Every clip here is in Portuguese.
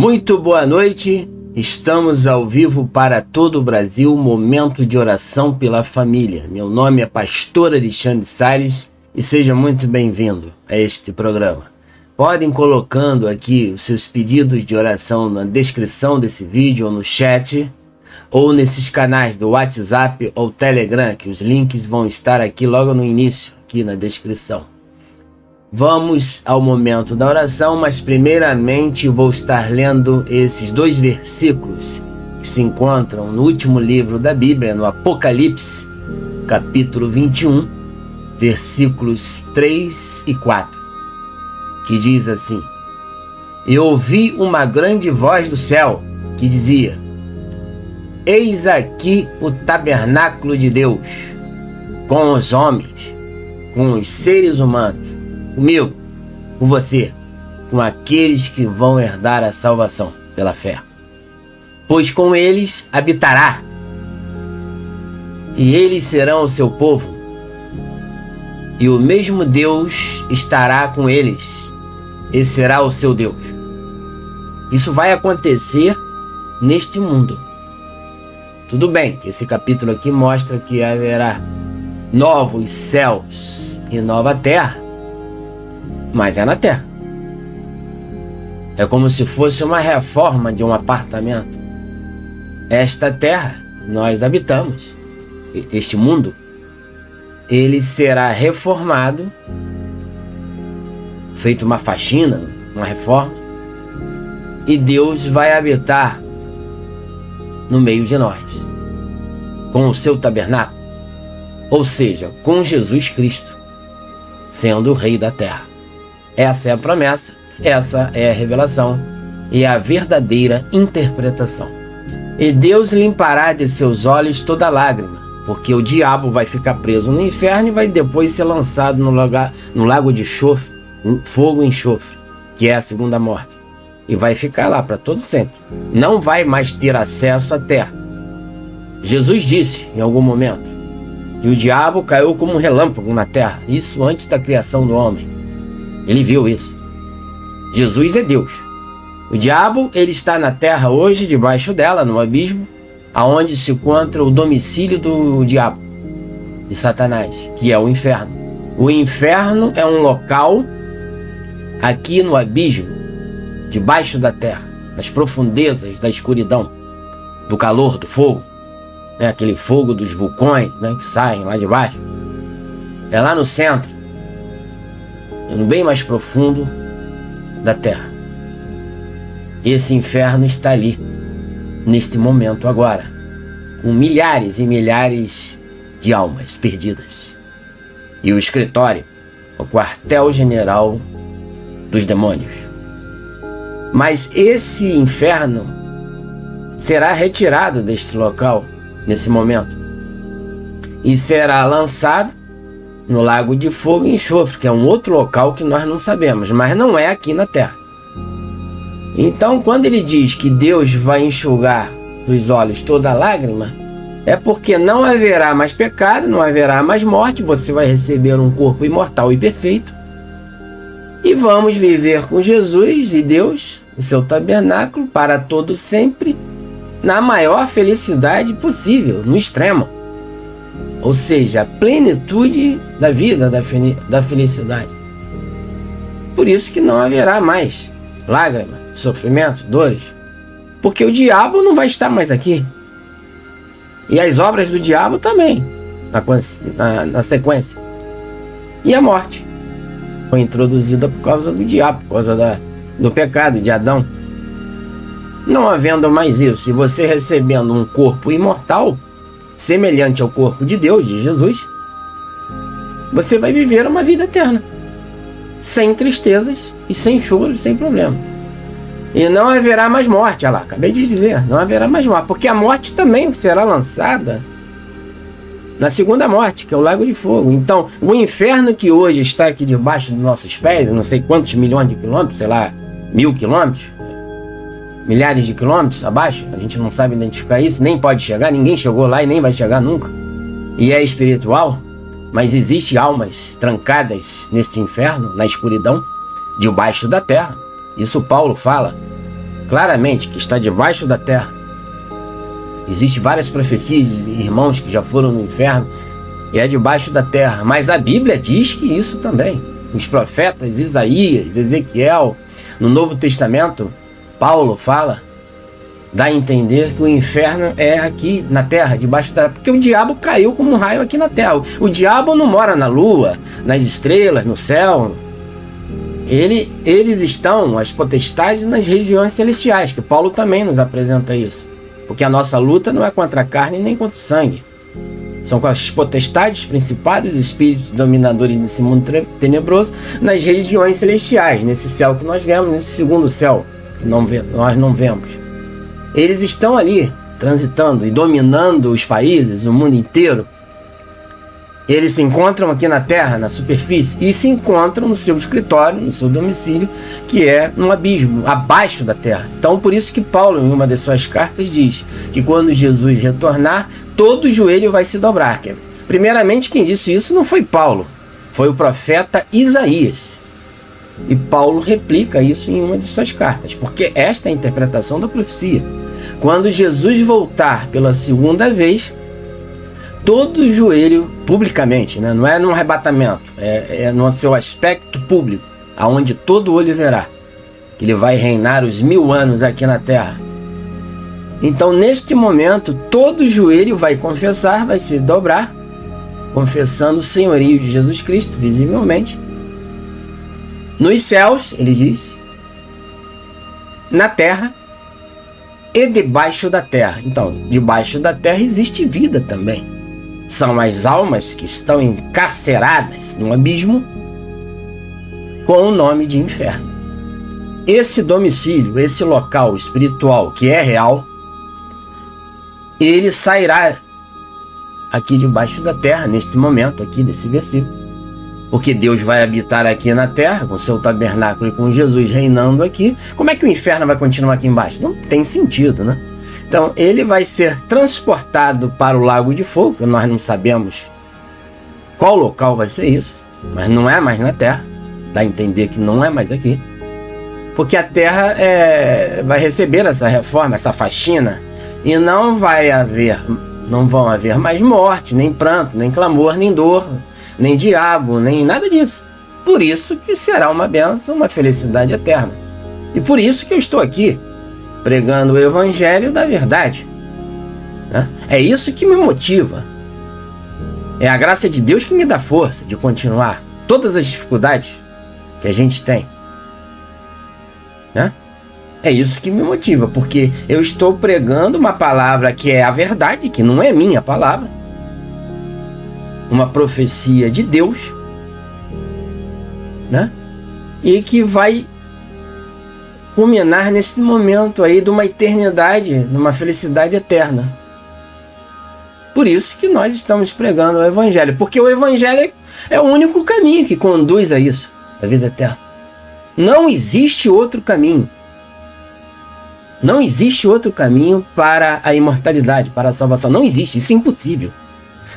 Muito boa noite, estamos ao vivo para todo o Brasil, momento de oração pela família. Meu nome é Pastor Alexandre Salles e seja muito bem-vindo a este programa. Podem colocando aqui os seus pedidos de oração na descrição desse vídeo ou no chat, ou nesses canais do WhatsApp ou Telegram, que os links vão estar aqui logo no início, aqui na descrição. Vamos ao momento da oração, mas primeiramente vou estar lendo esses dois versículos que se encontram no último livro da Bíblia, no Apocalipse, capítulo 21, versículos 3 e 4, que diz assim: E ouvi uma grande voz do céu que dizia: Eis aqui o tabernáculo de Deus, com os homens, com os seres humanos, comigo, com você, com aqueles que vão herdar a salvação pela fé. Pois com eles habitará, e eles serão o seu povo, e o mesmo Deus estará com eles, e será o seu Deus. Isso vai acontecer neste mundo. Tudo bem que esse capítulo aqui mostra que haverá novos céus e nova terra, mas é na terra. É como se fosse uma reforma de um apartamento. Esta terra, nós habitamos, este mundo, ele será reformado, feito uma faxina, uma reforma, e Deus vai habitar no meio de nós, com o seu tabernáculo, ou seja, com Jesus Cristo, sendo o Rei da terra. Essa é a promessa, essa é a revelação e a verdadeira interpretação. E Deus limpará de seus olhos toda lágrima, porque o diabo vai ficar preso no inferno e vai depois ser lançado no lago de enxofre, fogo e enxofre, que é a segunda morte. E vai ficar lá para todo sempre. Não vai mais ter acesso à terra. Jesus disse em algum momento que o diabo caiu como um relâmpago na terra, isso antes da criação do homem. Ele viu isso. Jesus é Deus. O diabo, ele está na terra hoje, debaixo dela, no abismo, aonde se encontra o domicílio do diabo, de Satanás, que é o inferno. O inferno é um local aqui no abismo, debaixo da terra, nas profundezas da escuridão, do calor, do fogo, né? Aquele fogo dos vulcões, né? Que saem lá de baixo. É lá no centro, no bem mais profundo da terra. Esse inferno está ali, neste momento agora, com milhares e milhares de almas perdidas. E o escritório, o quartel-general dos demônios. Mas esse inferno será retirado deste local, nesse momento, e será lançado no lago de fogo e enxofre, que é um outro local que nós não sabemos, mas não é aqui na terra. Então, quando ele diz que Deus vai enxugar dos olhos toda lágrima, é porque não haverá mais pecado, não haverá mais morte, você vai receber um corpo imortal e perfeito, e vamos viver com Jesus e Deus, o seu tabernáculo, para todo sempre, na maior felicidade possível, no extremo. Ou seja, a plenitude da vida, da felicidade. Por isso que não haverá mais lágrima, sofrimento, dores. Porque o diabo não vai estar mais aqui. E as obras do diabo também, na sequência. E a morte foi introduzida por causa do diabo, por causa do pecado de Adão. Não havendo mais isso, e você recebendo um corpo imortal, semelhante ao corpo de Deus, de Jesus, você vai viver uma vida eterna, sem tristezas e sem choros, sem problemas. E não haverá mais morte, olha lá, acabei de dizer, não haverá mais morte, porque a morte também será lançada na segunda morte, que é o lago de fogo. Então, o inferno que hoje está aqui debaixo dos nossos pés, não sei quantos milhões de quilômetros, sei lá, 1000 quilômetros, milhares de quilômetros abaixo, a gente não sabe identificar isso, nem pode chegar, ninguém chegou lá e nem vai chegar nunca. E é espiritual, mas existem almas trancadas neste inferno, na escuridão, debaixo da terra. Isso Paulo fala claramente que está debaixo da terra. Existem várias profecias de irmãos que já foram no inferno e é debaixo da terra. Mas a Bíblia diz que isso também. Os profetas Isaías, Ezequiel, no Novo Testamento, Paulo fala, dá a entender que o inferno é aqui na terra, debaixo da terra. Porque o diabo caiu como um raio aqui na terra. O diabo não mora na lua, nas estrelas, no céu. Eles estão, as potestades, nas regiões celestiais, que Paulo também nos apresenta isso. Porque a nossa luta não é contra a carne nem contra o sangue. São com as potestades, principados, espíritos dominadores desse mundo tenebroso, nas regiões celestiais, nesse céu que nós vemos, nesse segundo céu que nós não vemos. Eles estão ali, transitando e dominando os países, o mundo inteiro. Eles se encontram aqui na terra, na superfície, e se encontram no seu escritório, no seu domicílio, que é um abismo, abaixo da terra. Então, por isso que Paulo, em uma das suas cartas, diz que quando Jesus retornar, todo joelho vai se dobrar. Primeiramente, quem disse isso não foi Paulo, foi o profeta Isaías. E Paulo replica isso em uma de suas cartas, porque esta é a interpretação da profecia. Quando Jesus voltar pela segunda vez, todo joelho, publicamente, né? Não é num arrebatamento, é no seu aspecto público, aonde todo olho verá, que ele vai reinar os 1000 anos aqui na terra. Então, neste momento, todo joelho vai confessar, vai se dobrar, confessando o senhorio de Jesus Cristo, visivelmente. Nos céus, ele diz, na terra e debaixo da terra. Então, debaixo da terra existe vida também. São as almas que estão encarceradas num abismo com o nome de inferno. Esse domicílio, esse local espiritual que é real, ele sairá aqui debaixo da terra, neste momento aqui desse versículo. Porque Deus vai habitar aqui na terra, com seu tabernáculo e com Jesus reinando aqui. Como é que o inferno vai continuar aqui embaixo? Não tem sentido, né? Então, ele vai ser transportado para o lago de fogo, que nós não sabemos qual local vai ser isso, mas não é mais na terra. Dá a entender que não é mais aqui. Porque a terra vai receber essa reforma, essa faxina, e não vão haver mais morte, nem pranto, nem clamor, nem dor, nem diabo, nem nada disso. Por isso que será uma bênção, uma felicidade eterna. E por isso que eu estou aqui, pregando o evangelho da verdade. Né? É isso que me motiva. É a graça de Deus que me dá força de continuar todas as dificuldades que a gente tem. Né? É isso que me motiva, porque eu estou pregando uma palavra que é a verdade, que não é minha palavra. Uma profecia de Deus, né? E que vai culminar nesse momento aí de uma eternidade, numa felicidade eterna. Por isso que nós estamos pregando o evangelho, porque o evangelho é o único caminho que conduz a isso, a vida eterna. Não existe outro caminho. Não existe outro caminho para a imortalidade, para a salvação. Não existe, isso é impossível.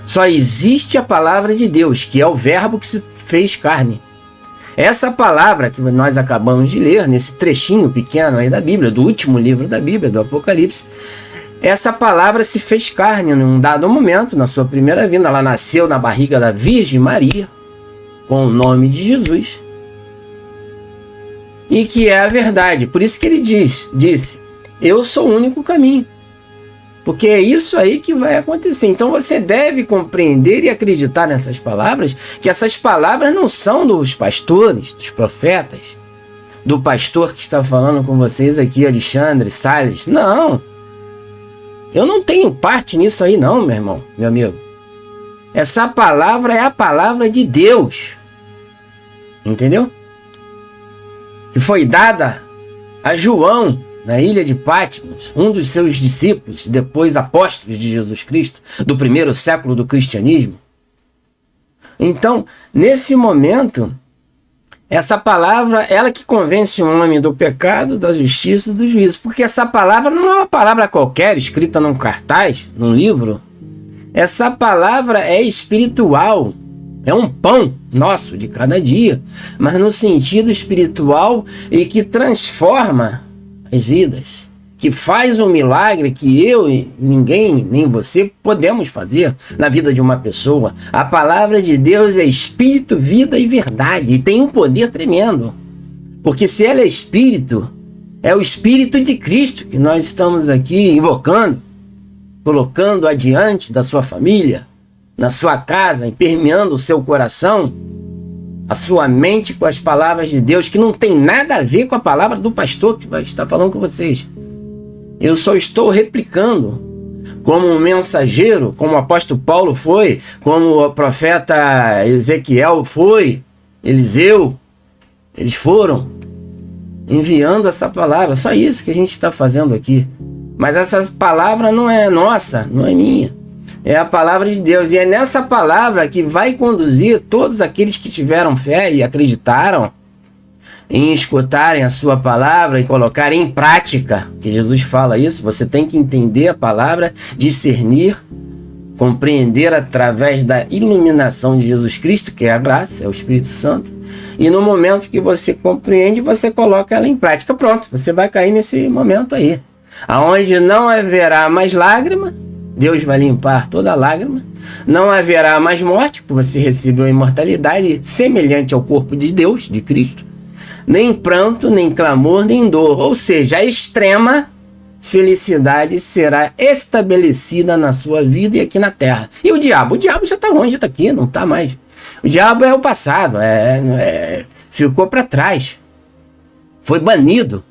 Só existe a palavra de Deus, que é o verbo que se fez carne. Essa palavra que nós acabamos de ler, nesse trechinho pequeno aí da Bíblia, do último livro da Bíblia, do Apocalipse, essa palavra se fez carne num dado momento, na sua primeira vinda. Ela nasceu na barriga da Virgem Maria, com o nome de Jesus, e que é a verdade. Por isso que ele disse, eu sou o único caminho. Porque é isso aí que vai acontecer. Então você deve compreender e acreditar nessas palavras, que essas palavras não são dos pastores, dos profetas, do pastor que está falando com vocês aqui, Alexandre Salles. Não. Eu não tenho parte nisso aí não, meu irmão, meu amigo. Essa palavra é a palavra de Deus. Entendeu? Que foi dada a João, na ilha de Patmos, um dos seus discípulos, depois apóstolos de Jesus Cristo, do primeiro século do cristianismo. Então, nesse momento, essa palavra, ela que convence o homem do pecado, da justiça e do juízo. Porque essa palavra não é uma palavra qualquer, escrita num cartaz, num livro. Essa palavra é espiritual. É um pão nosso de cada dia, mas no sentido espiritual e que transforma as vidas, que faz um milagre que eu e ninguém, nem você, podemos fazer na vida de uma pessoa. A palavra de Deus é espírito, vida e verdade, e tem um poder tremendo. Porque se ela é espírito, é o espírito de Cristo que nós estamos aqui invocando, colocando adiante da sua família, na sua casa, permeando o seu coração, a sua mente com as palavras de Deus, que não tem nada a ver com a palavra do pastor que vai estar falando com vocês. Eu só estou replicando, como um mensageiro, como o apóstolo Paulo foi, como o profeta Ezequiel foi, Eliseu, eles foram enviando essa palavra. Só isso que a gente está fazendo aqui. Mas essa palavra não é nossa, não é minha. É a palavra de Deus. E é nessa palavra que vai conduzir todos aqueles que tiveram fé e acreditaram em escutarem a sua palavra e colocarem em prática, que Jesus fala isso. Você tem que entender a palavra, discernir, compreender através da iluminação de Jesus Cristo, que é a graça, é o Espírito Santo. E no momento que você compreende, você coloca ela em prática. Pronto, você vai cair nesse momento aí, aonde não haverá mais lágrima. Deus vai limpar toda lágrima. Não haverá mais morte, porque você recebeu a imortalidade semelhante ao corpo de Deus, de Cristo. Nem pranto, nem clamor, nem dor. Ou seja, a extrema felicidade será estabelecida na sua vida e aqui na terra. E o diabo já está longe, está aqui, não está mais. O diabo é o passado, ficou para trás. Foi banido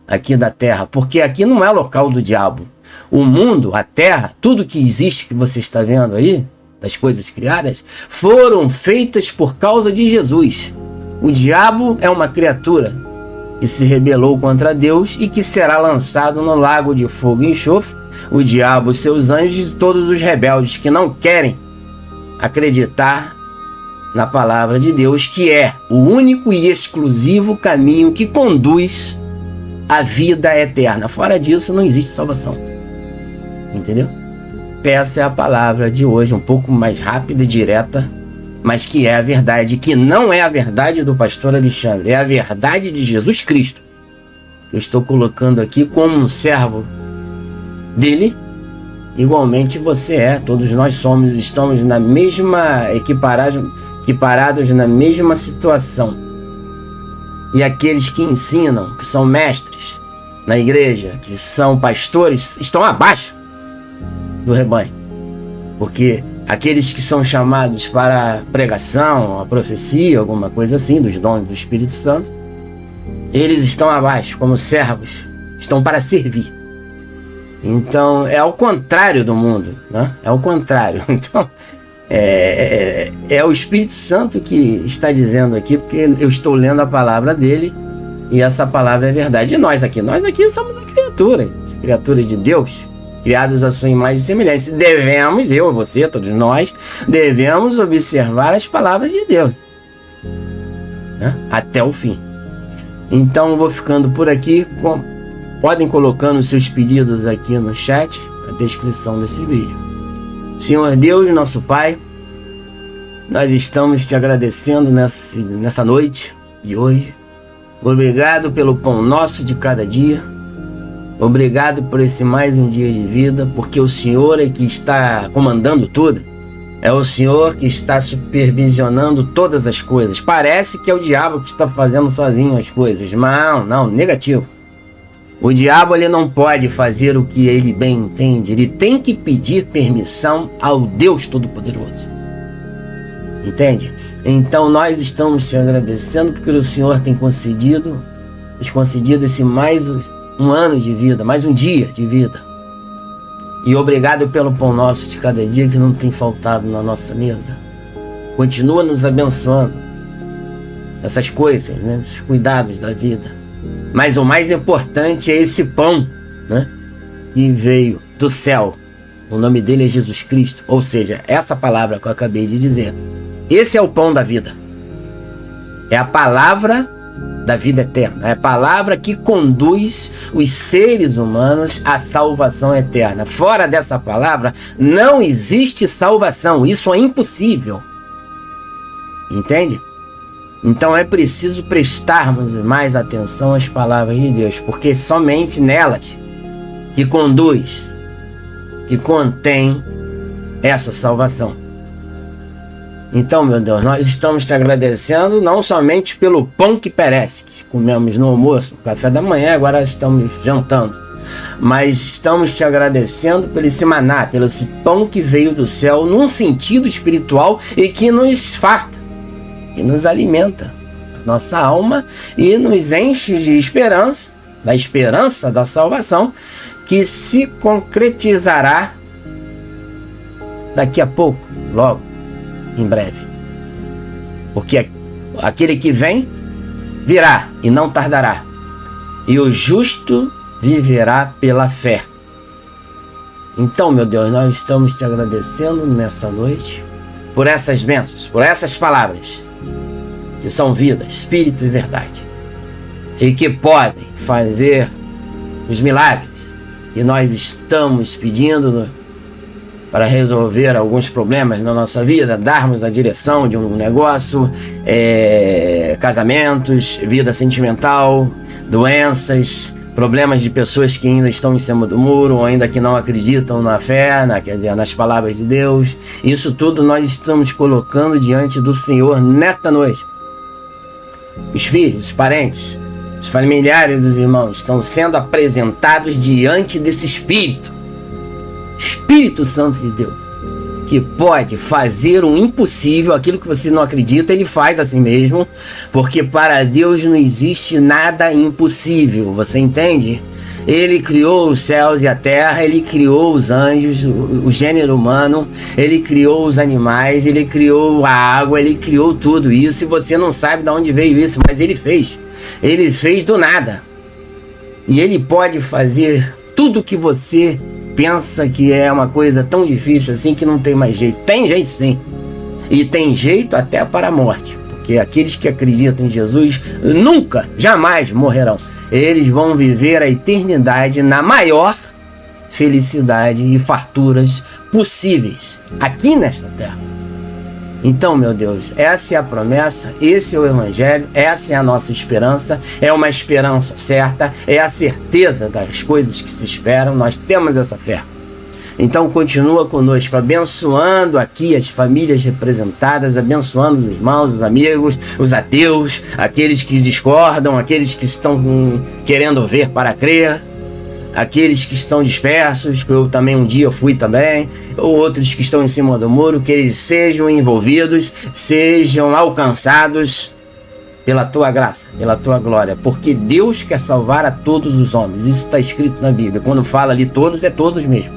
aqui da terra, porque aqui não é local do diabo. O mundo, a terra, tudo que existe que você está vendo aí, das coisas criadas, foram feitas por causa de Jesus. O diabo é uma criatura que se rebelou contra Deus e que será lançado no lago de fogo e enxofre. O diabo, seus anjos e todos os rebeldes que não querem acreditar na palavra de Deus, que é o único e exclusivo caminho que conduz à vida eterna. Fora disso, não existe salvação. Entendeu? Essa é a palavra de hoje, um pouco mais rápida e direta, mas que é a verdade, que não é a verdade do pastor Alexandre, é a verdade de Jesus Cristo, que eu estou colocando aqui como um servo dele. Igualmente você é, todos nós estamos na mesma equiparados na mesma situação. E aqueles que ensinam, que são mestres na igreja, que são pastores, estão abaixo do rebanho, porque aqueles que são chamados para a pregação, a profecia, alguma coisa assim, dos dons do Espírito Santo, eles estão abaixo, como servos, estão para servir. Então, é ao contrário do mundo, né? É ao contrário. Então, é o Espírito Santo que está dizendo aqui, porque eu estou lendo a palavra dele, e essa palavra é verdade. E nós aqui somos criaturas de Deus, criados à sua imagem e semelhança. Devemos, eu, você, todos nós, devemos observar as palavras de Deus, né? Até o fim. Então eu vou ficando por aqui. Podem colocando os seus pedidos aqui no chat, na descrição desse vídeo. Senhor Deus, nosso Pai, nós estamos te agradecendo nessa noite de hoje. Obrigado pelo pão nosso de cada dia. Obrigado por esse mais um dia de vida, porque o Senhor é que está comandando tudo. É o Senhor que está supervisionando todas as coisas. Parece que é o diabo que está fazendo sozinho as coisas. Mas não, negativo. O diabo ele não pode fazer o que ele bem entende. Ele tem que pedir permissão ao Deus Todo-Poderoso. Entende? Então nós estamos te agradecendo porque o Senhor tem nos concedido esse mais um ano de vida, mais um dia de vida. E obrigado pelo pão nosso de cada dia que não tem faltado na nossa mesa. Continua nos abençoando. Essas coisas, né? Os cuidados da vida. Mas o mais importante é esse pão, né? Que veio do céu. O nome dele é Jesus Cristo. Ou seja, essa palavra que eu acabei de dizer. Esse é o pão da vida. É a palavra da vida eterna. É a palavra que conduz os seres humanos à salvação eterna. Fora dessa palavra, não existe salvação. Isso é impossível. Entende? Então é preciso prestarmos mais atenção às palavras de Deus, porque somente nelas que conduz, que contém essa salvação. Então, meu Deus, nós estamos te agradecendo não somente pelo pão que perece, que comemos no almoço, no café da manhã, agora estamos jantando, mas estamos te agradecendo pelo esse maná, pelo esse pão que veio do céu num sentido espiritual e que nos farta, que nos alimenta a nossa alma e nos enche de esperança, da esperança da salvação, que se concretizará daqui a pouco, logo, em breve. Porque aquele que vem, virá e não tardará. E o justo viverá pela fé. Então, meu Deus, nós estamos te agradecendo nessa noite por essas bênçãos, por essas palavras, que são vida, espírito e verdade, e que podem fazer os milagres que nós estamos pedindo para resolver alguns problemas na nossa vida, darmos a direção de um negócio, casamentos, vida sentimental, doenças, problemas de pessoas que ainda estão em cima do muro, ou ainda que não acreditam na fé, quer dizer, nas palavras de Deus. Isso tudo nós estamos colocando diante do Senhor nesta noite. Os filhos, os parentes, os familiares dos irmãos estão sendo apresentados diante desse Espírito Santo de Deus, que pode fazer o impossível, aquilo que você não acredita, ele faz assim mesmo, porque para Deus não existe nada impossível, você entende? Ele criou os céus e a terra, ele criou os anjos, o gênero humano, ele criou os animais, ele criou a água, ele criou tudo isso, e você não sabe de onde veio isso, mas ele fez do nada, e ele pode fazer tudo que você pensa que é uma coisa tão difícil assim, que não tem mais jeito. Tem jeito sim, e tem jeito até para a morte, porque aqueles que acreditam em Jesus nunca, jamais morrerão. Eles vão viver a eternidade na maior felicidade e farturas possíveis aqui nesta terra. Então, meu Deus, essa é a promessa, esse é o Evangelho, essa é a nossa esperança, é uma esperança certa, é a certeza das coisas que se esperam, nós temos essa fé. Então continua conosco, abençoando aqui as famílias representadas, abençoando os irmãos, os amigos, os ateus, aqueles que discordam, aqueles que estão querendo ver para crer, aqueles que estão dispersos, que eu também um dia fui também, ou outros que estão em cima do muro, que eles sejam envolvidos, sejam alcançados pela tua graça, pela tua glória, porque Deus quer salvar a todos os homens. Isso está escrito na Bíblia. Quando fala ali todos, é todos mesmo.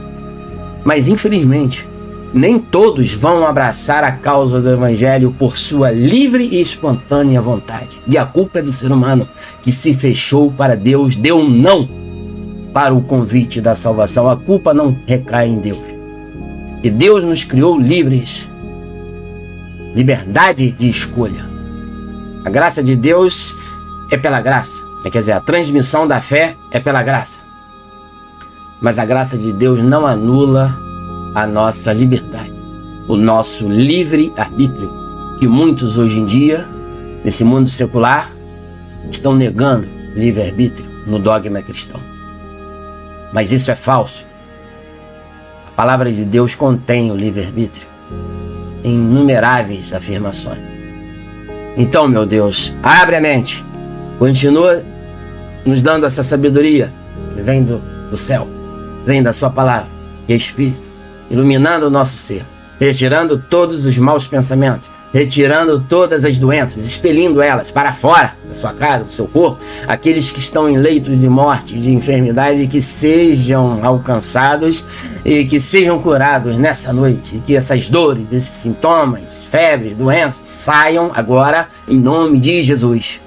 Mas infelizmente, nem todos vão abraçar a causa do Evangelho por sua livre e espontânea vontade. E a culpa é do ser humano, que se fechou para Deus, deu um não para o convite da salvação. A culpa não recai em Deus. E Deus nos criou livres. Liberdade de escolha. A graça de Deus é pela graça. Quer dizer, a transmissão da fé é pela graça. Mas a graça de Deus não anula a nossa liberdade, o nosso livre-arbítrio, que muitos hoje em dia, nesse mundo secular, estão negando o livre-arbítrio no dogma cristão. Mas isso é falso. A palavra de Deus contém o livre-arbítrio em inumeráveis afirmações. Então, meu Deus, abre a mente, continua nos dando essa sabedoria que vem do céu, vem da sua palavra, que é Espírito, iluminando o nosso ser, retirando todos os maus pensamentos, retirando todas as doenças, expelindo elas para fora da sua casa, do seu corpo. Aqueles que estão em leitos de morte, de enfermidade, que sejam alcançados e que sejam curados nessa noite, e que essas dores, esses sintomas, febres, doenças, saiam agora em nome de Jesus.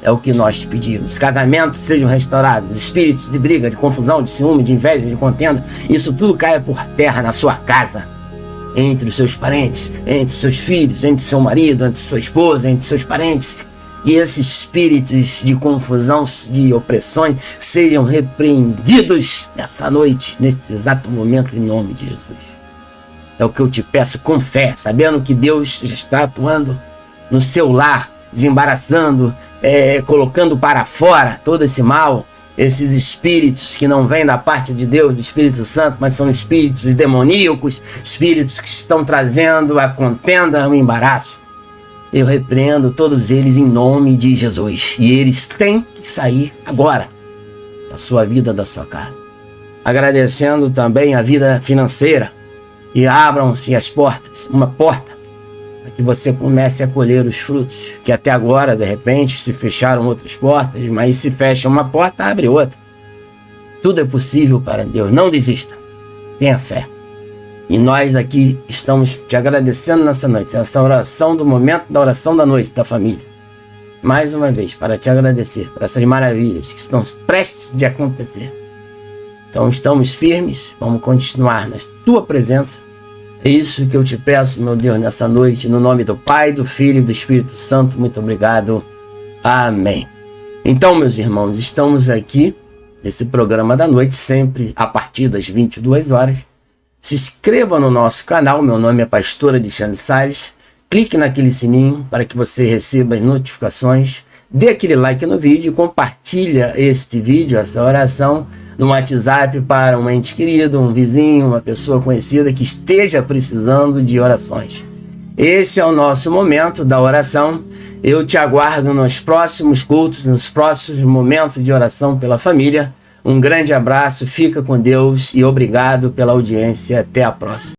É o que nós te pedimos. Casamentos sejam restaurados, espíritos de briga, de confusão, de ciúme, de inveja, de contenda, isso tudo caia por terra na sua casa, entre os seus parentes, entre os seus filhos, entre seu marido, entre sua esposa, entre seus parentes. E esses espíritos de confusão, de opressões, sejam repreendidos nessa noite, nesse exato momento, em nome de Jesus. É o que eu te peço com fé, sabendo que Deus está atuando no seu lar, desembaraçando, colocando para fora todo esse mal, esses espíritos que não vêm da parte de Deus, do Espírito Santo, mas são espíritos demoníacos, espíritos que estão trazendo a contenda, o embaraço. Eu repreendo todos eles em nome de Jesus. E eles têm que sair agora da sua vida, da sua casa. Agradecendo também a vida financeira. E abram-se as portas, uma porta, para que você comece a colher os frutos. Que até agora, de repente, se fecharam outras portas, mas se fecha uma porta, abre outra. Tudo é possível para Deus. Não desista. Tenha fé. E nós aqui estamos te agradecendo nessa noite, essa oração do momento, da oração da noite da família. Mais uma vez, para te agradecer por essas maravilhas que estão prestes de acontecer. Então estamos firmes, vamos continuar na tua presença. É isso que eu te peço, meu Deus, nessa noite, no nome do Pai, do Filho e do Espírito Santo. Muito obrigado. Amém. Então, meus irmãos, estamos aqui nesse programa da noite, sempre a partir das 22 horas. Se inscreva no nosso canal, meu nome é Pastor Alexandre Salles. Clique naquele sininho para que você receba as notificações. Dê aquele like no vídeo e compartilha este vídeo, essa oração, no WhatsApp para um ente querido, um vizinho, uma pessoa conhecida que esteja precisando de orações. Esse é o nosso momento da oração. Eu te aguardo nos próximos cultos, nos próximos momentos de oração pela família. Um grande abraço, fica com Deus e obrigado pela audiência. Até a próxima.